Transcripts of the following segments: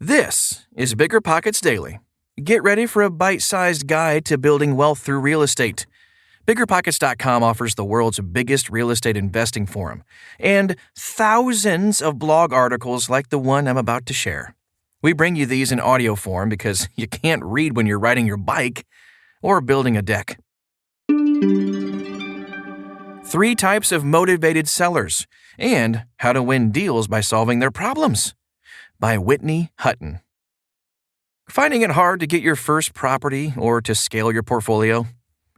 This is BiggerPockets Daily. Get ready for a bite-sized guide to building wealth through real estate. BiggerPockets.com offers the world's biggest real estate investing forum and thousands of blog articles like the one I'm about to share. We bring you these in audio form because you can't read when you're riding your bike or building a deck. 3 types of motivated sellers and how to win deals by solving their problems. By Whitney Hutton. Finding it hard to get your first property or to scale your portfolio?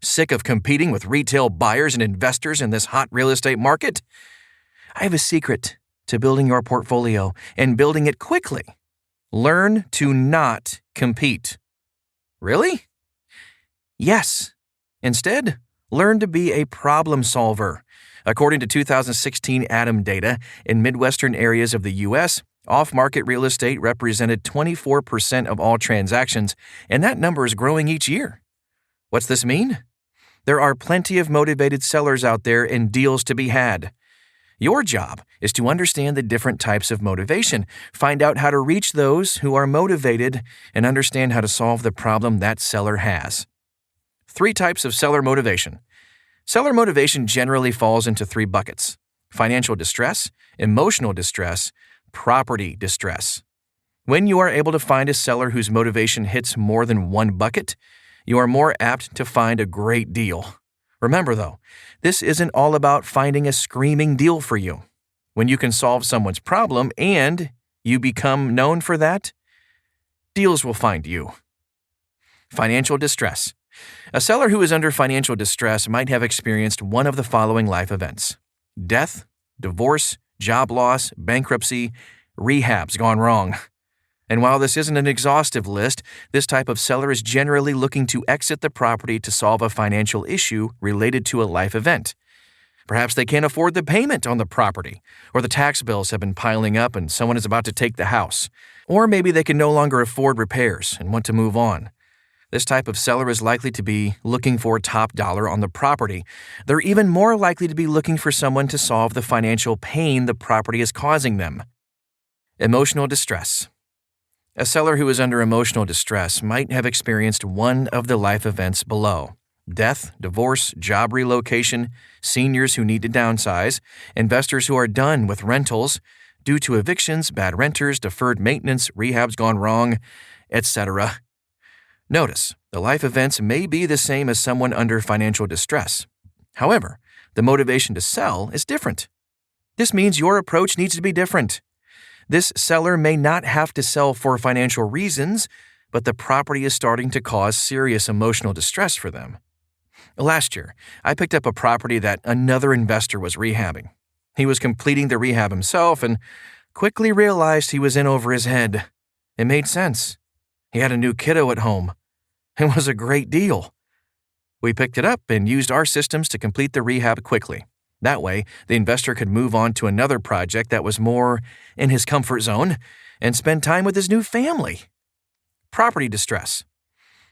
Sick of competing with retail buyers and investors in this hot real estate market? I have a secret to building your portfolio and building it quickly. Learn to not compete. Really? Yes. Instead, learn to be a problem solver. According to 2016 Attom Data, in midwestern areas of the U.S., off-market real estate represented 24% of all transactions, and that number is growing each year. What's this mean? There are plenty of motivated sellers out there and deals to be had. Your job is to understand the different types of motivation, find out how to reach those who are motivated, and understand how to solve the problem that seller has. 3 types of seller motivation. Seller motivation generally falls into 3 buckets: financial distress, emotional distress, property distress. When you are able to find a seller whose motivation hits more than one bucket, you are more apt to find a great deal. Remember, though, this isn't all about finding a screaming deal for you. When you can solve someone's problem and you become known for that, deals will find you. Financial distress. A seller who is under financial distress might have experienced one of the following life events: death, divorce, job loss, bankruptcy, rehabs gone wrong. And while this isn't an exhaustive list, this type of seller is generally looking to exit the property to solve a financial issue related to a life event. Perhaps they can't afford the payment on the property, or the tax bills have been piling up and someone is about to take the house. Or maybe they can no longer afford repairs and want to move on. This type of seller is likely to be looking for top dollar on the property. They're even more likely to be looking for someone to solve the financial pain the property is causing them. Emotional distress. A seller who is under emotional distress might have experienced one of the life events below: death, divorce, job relocation, seniors who need to downsize, investors who are done with rentals due to evictions, bad renters, deferred maintenance, rehabs gone wrong, etc. Notice, the life events may be the same as someone under financial distress. However, the motivation to sell is different. This means your approach needs to be different. This seller may not have to sell for financial reasons, but the property is starting to cause serious emotional distress for them. Last year, I picked up a property that another investor was rehabbing. He was completing the rehab himself and quickly realized he was in over his head. It made sense. He had a new kiddo at home. It was a great deal. We picked it up and used our systems to complete the rehab quickly. That way, the investor could move on to another project that was more in his comfort zone and spend time with his new family. Property distress.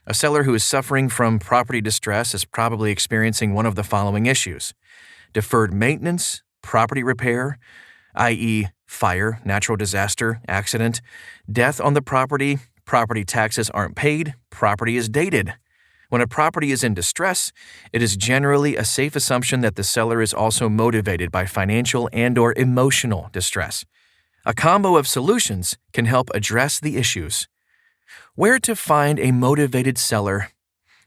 A seller who is suffering from property distress is probably experiencing one of the following issues: deferred maintenance, property repair, i.e., fire, natural disaster, accident, death on the property taxes aren't paid, property is dated. When a property is in distress, it is generally a safe assumption that the seller is also motivated by financial and/or emotional distress. A combo of solutions can help address the issues. Where to find a motivated seller?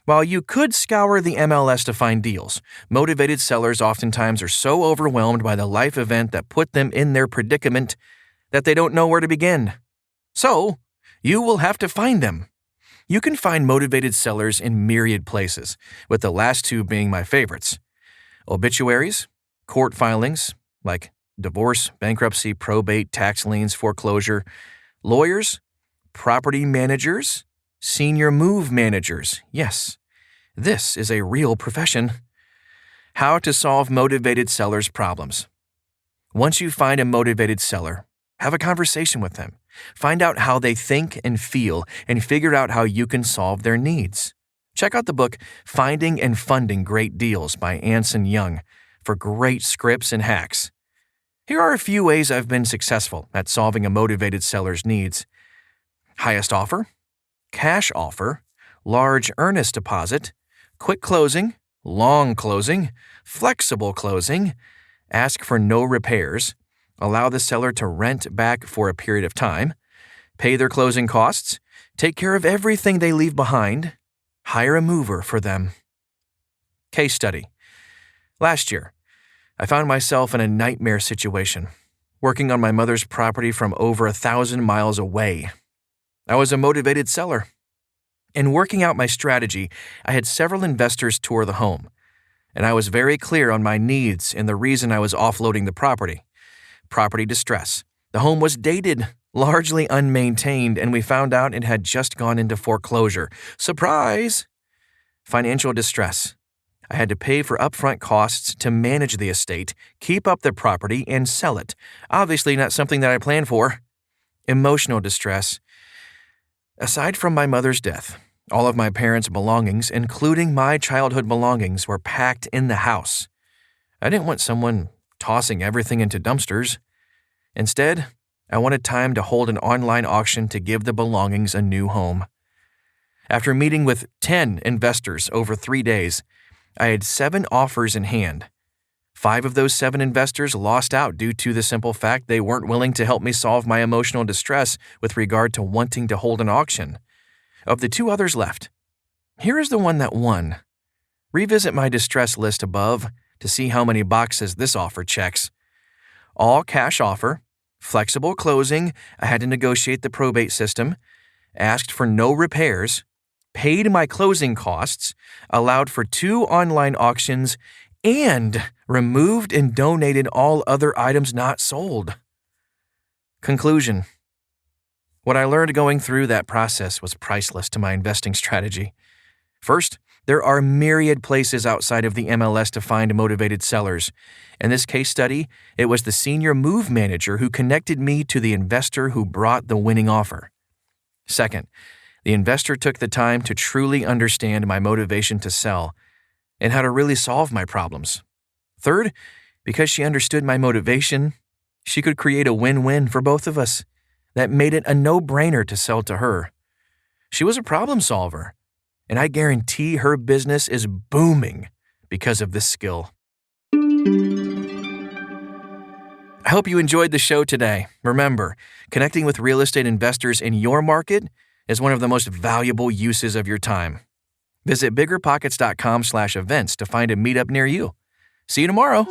While you could scour the MLS to find deals, motivated sellers oftentimes are so overwhelmed by the life event that put them in their predicament that they don't know where to begin. So, you will have to find them. You can find motivated sellers in myriad places, with the last 2 being my favorites: obituaries, court filings, like divorce, bankruptcy, probate, tax liens, foreclosure, lawyers, property managers, senior move managers. Yes, this is a real profession. How to solve motivated sellers' problems. Once you find a motivated seller, have a conversation with them. Find out how they think and feel and figure out how you can solve their needs. Check out the book Finding and Funding Great Deals by Anson Young for great scripts and hacks. Here are a few ways I've been successful at solving a motivated seller's needs. highest offer, cash offer, large earnest deposit, quick closing, long closing, flexible closing, ask for no repairs, allow the seller to rent back for a period of time, pay their closing costs, take care of everything they leave behind, hire a mover for them. Case study. Last year, I found myself in a nightmare situation, working on my mother's property from over 1,000 miles away. I was a motivated seller. In working out my strategy, I had several investors tour the home, and I was very clear on my needs and the reason I was offloading the property. Property distress. The home was dated, largely unmaintained, and we found out it had just gone into foreclosure. Surprise! Financial distress. I had to pay for upfront costs to manage the estate, keep up the property, and sell it. Obviously not something that I planned for. Emotional distress. Aside from my mother's death, all of my parents' belongings, including my childhood belongings, were packed in the house. I didn't want someone tossing everything into dumpsters. Instead, I wanted time to hold an online auction to give the belongings a new home. After meeting with 10 investors over 3 days, I had 7 offers in hand. 5 of those 7 investors lost out due to the simple fact they weren't willing to help me solve my emotional distress with regard to wanting to hold an auction. Of the 2 others left, here is the one that won. Revisit my distress list above to see how many boxes this offer checks. All cash offer, flexible closing, I had to negotiate the probate system, asked for no repairs, paid my closing costs, allowed for 2 online auctions, and removed and donated all other items not sold. Conclusion. What I learned going through that process was priceless to my investing strategy. First, there are myriad places outside of the MLS to find motivated sellers. In this case study, it was the senior move manager who connected me to the investor who brought the winning offer. Second, the investor took the time to truly understand my motivation to sell and how to really solve my problems. Third, because she understood my motivation, she could create a win-win for both of us that made it a no-brainer to sell to her. She was a problem solver, and I guarantee her business is booming because of this skill. I hope you enjoyed the show today. Remember, connecting with real estate investors in your market is one of the most valuable uses of your time. Visit BiggerPockets.com/events to find a meetup near you. See you tomorrow.